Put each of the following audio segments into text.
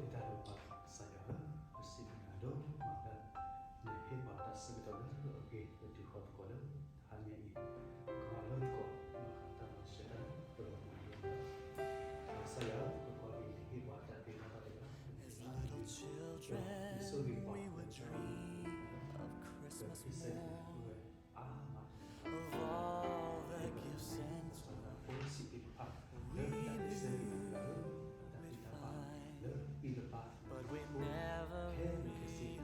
tidak lupa saya bersih mengandung maka hebat sebetulnya di kota hanya ini kalau kok maka sudah belum saya kalau hebat tapi As little children, we would dream of Christmas morn, of all the gifts and toys we knew we'd find, but we never realized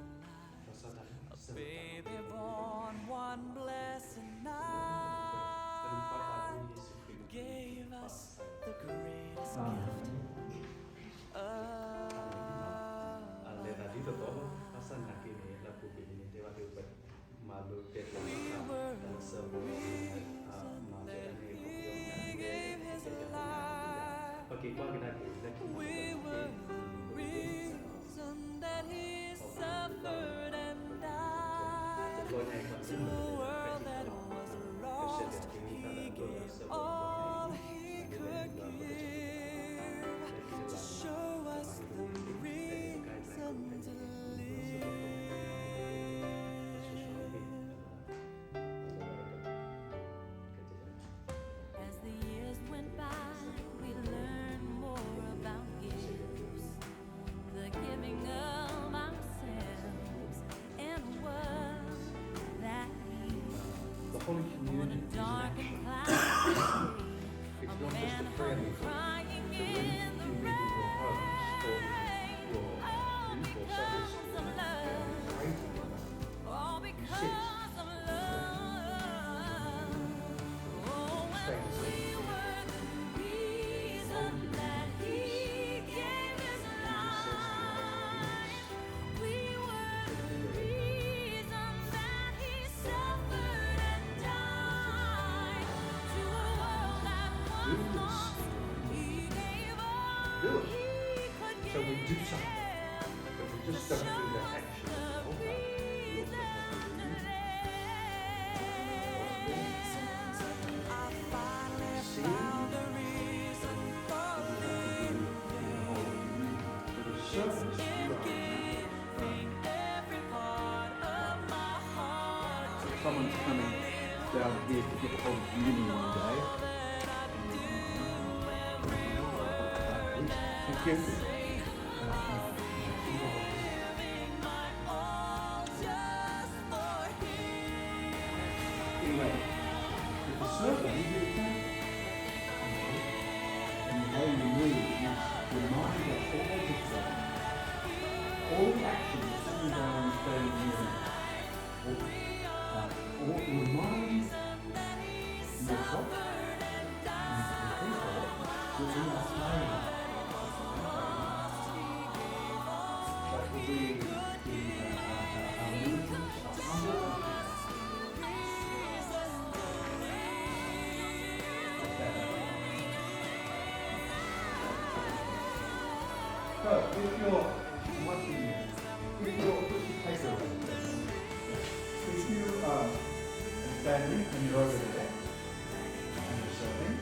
a baby born one blessed night gave us the greatest gift Le tadi betul pasal nak ini lagu ini dewa dewa malu dewa dan semua okay, kau kita we were the reason that he suffered and died. To a world that was lost, he gave all he could give to show us the reason to live. As the years went by, we learned more about gifts, the giving of ourselves, and a world that the Holy on Communion a dark and cloudy day, a man hung crying in the rain, all because of love, all because of love. Oh, and we were the reason that he gave his life. We were the reason that he suffered and died. To a world that was lost, he gave all he could So we do give. something, but we To just don't show do the us action. the reason to live. I finally found a reason for living. In giving every part of my heart to Someone's coming down here to get the Holy Communion one day. that I do every word Thank you. giving my all just for him. Anyway, with the sermon, you get that. And the way you move is remind us all the actions sitting down and staying here. Or remind yourself and the people within us playing. That will be our movements, our hunger. So, if you're watching this, if you're takeaway, if you are standing and you're over there and you're serving,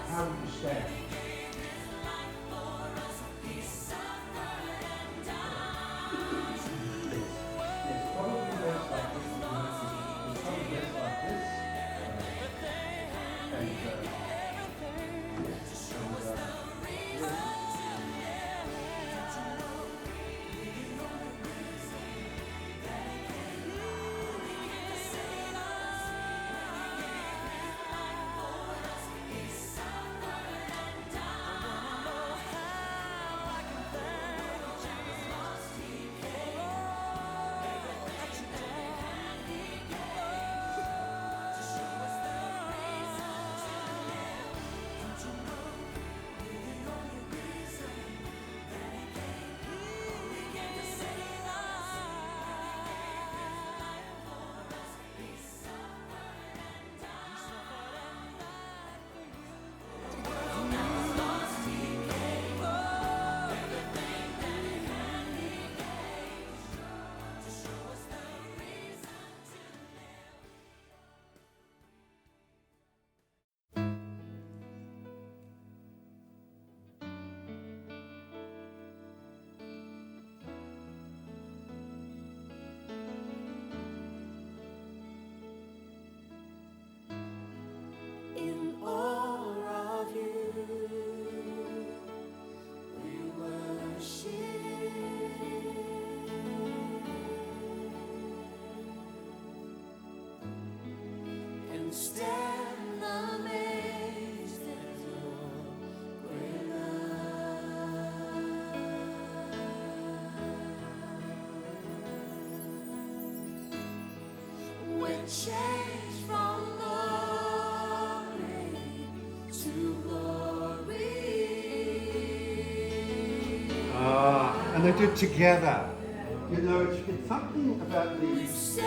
how would you stand? It's probably best like this. It's probably best like this. change from glory to glory. And they do it together. You know, it's something about the Set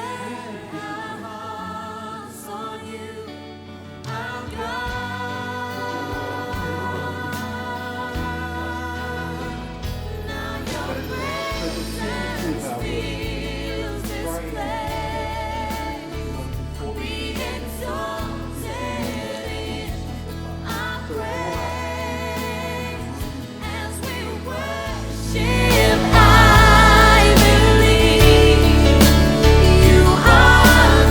our hearts on you, our God. Now your presence fills this place. Be exalted in our praise as we worship. I believe you are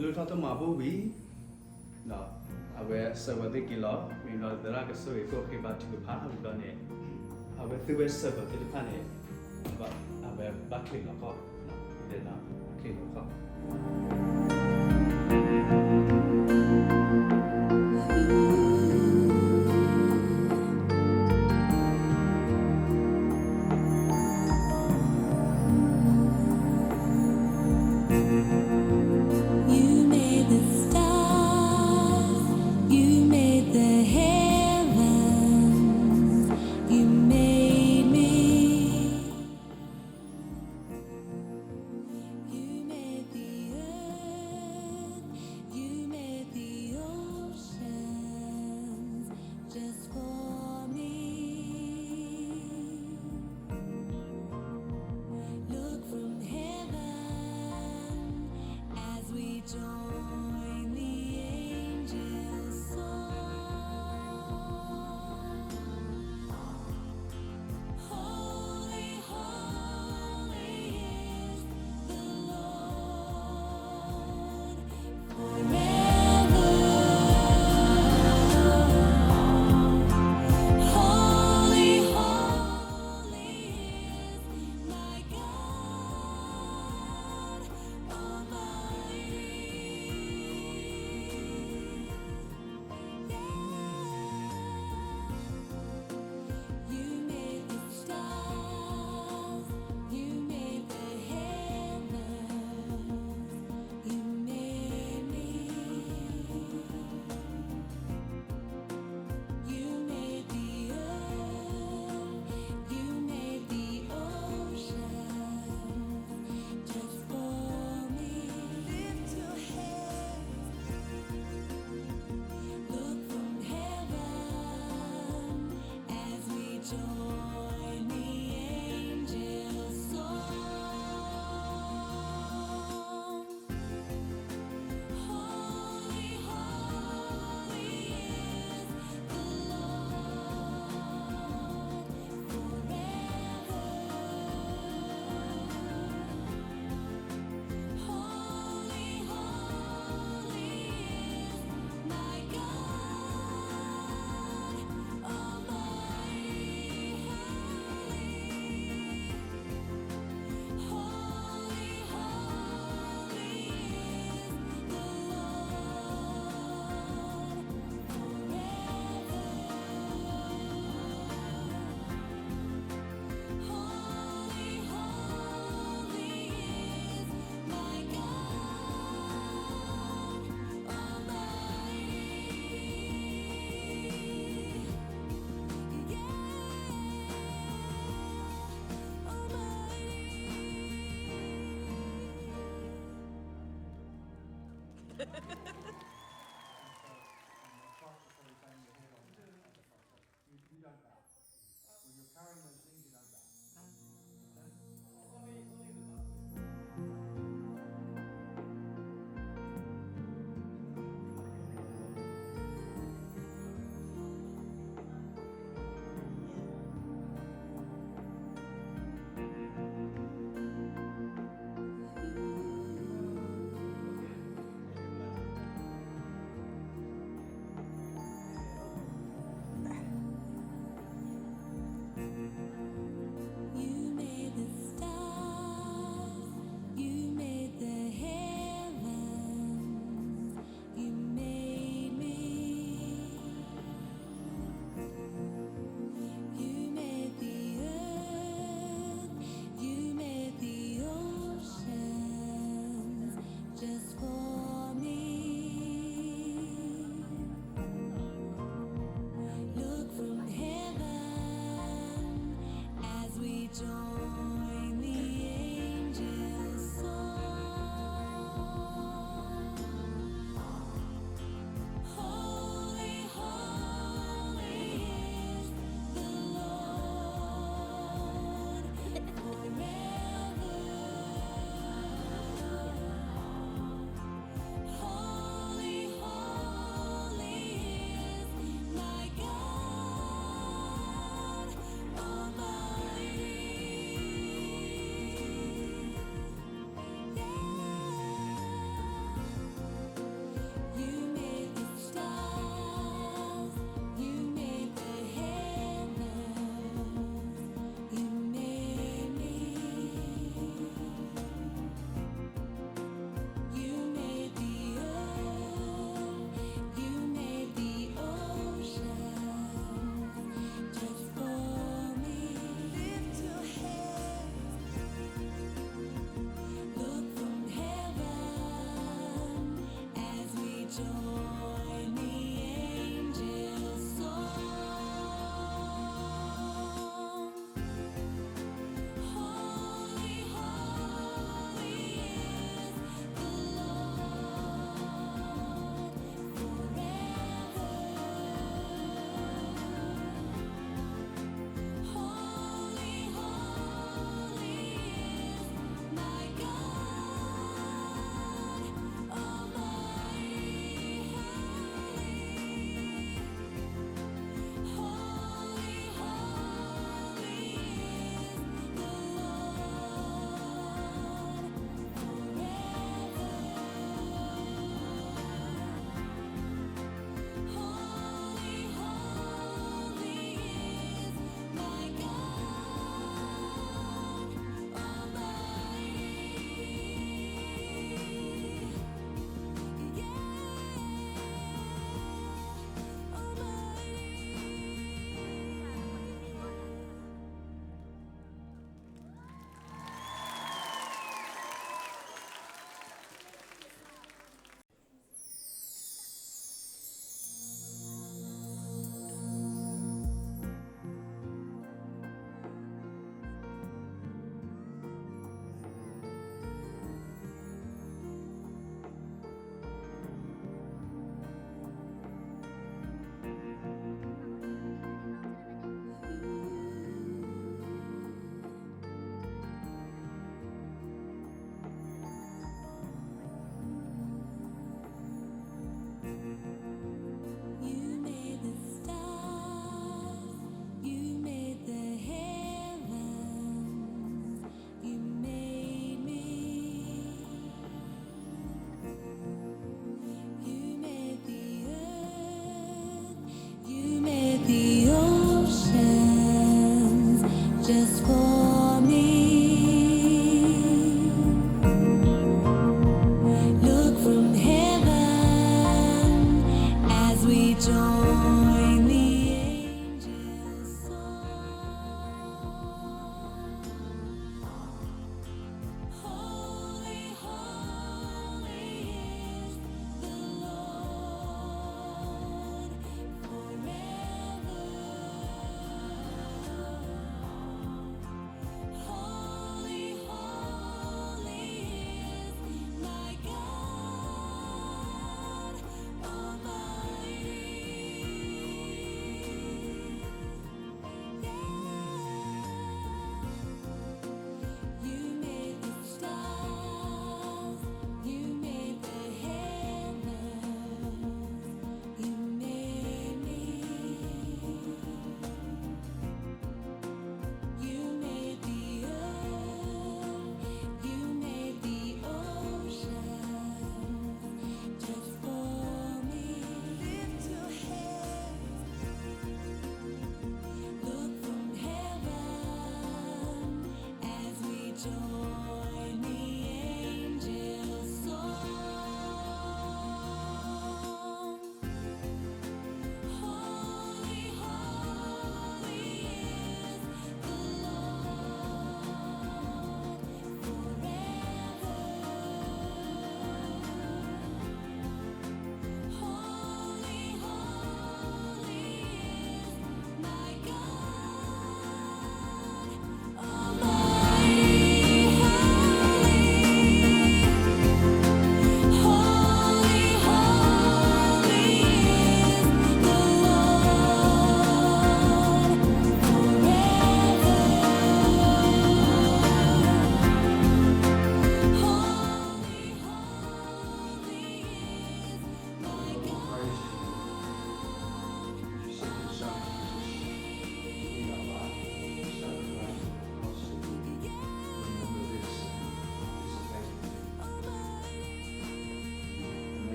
လူထောက်တော့မှာဘူးဘီနော်အဝဲစဝတိကီလောမင်းတော့ဒရာကဆိုကိုခေပါတူဖာဘူးတော့နေအဝဲသူဝဲစဝတိဖာနေဘာအဝဲဘတ်ကလီလောကောနော်တဲ့နော်ကလီလောကော You made the stars, you made the heavens, you made me. You made the earth, you made the oceans just for me. Look from heaven as we join the angels' song. Holy, holy is the Lord forever. Holy, holy is my God Almighty. You made the stars, you made the heavens, you made me. You made the earth, you made the oceans just for me. Lift your hands, look from heaven as we join the angels' song. Holy, holy is the Lord forever. Holy, holy is my God Almighty. Holy, holy is the Lord forever. Holy, holy is my God Almighty. You don't bow. When you're carrying those things, you don't bow.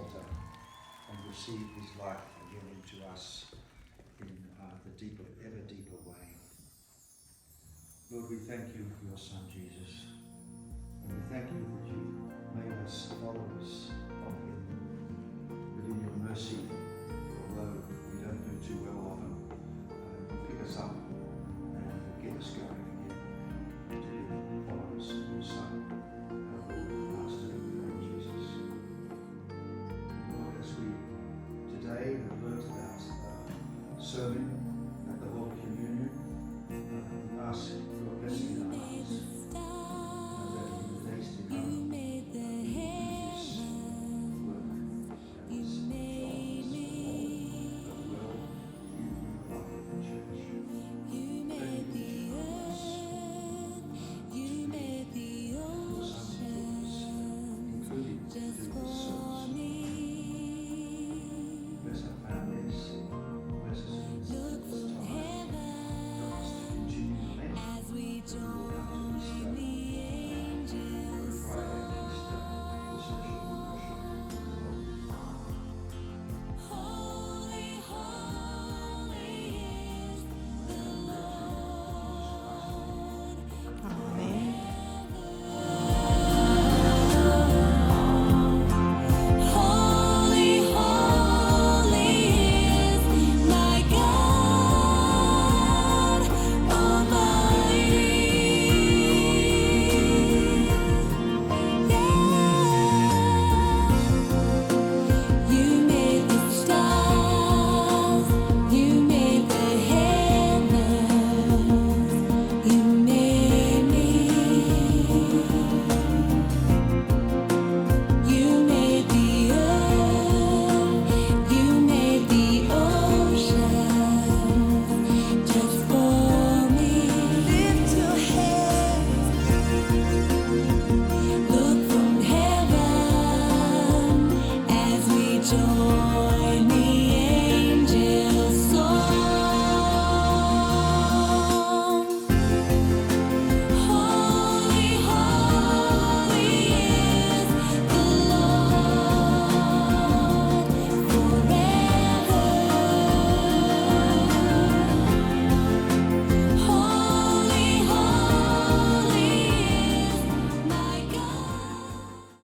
altar and receive his life again into us in the deeper, ever deeper way. Lord, we thank you for your Son Jesus, and we thank you that you made us followers of him, that in your mercy, although we don't do too well often, you pick us up and get us going again to be followers of your Son, our Lord and Master, Lord Jesus. Lord, as we today have learnt about serving at the Holy Communion, we ask your blessing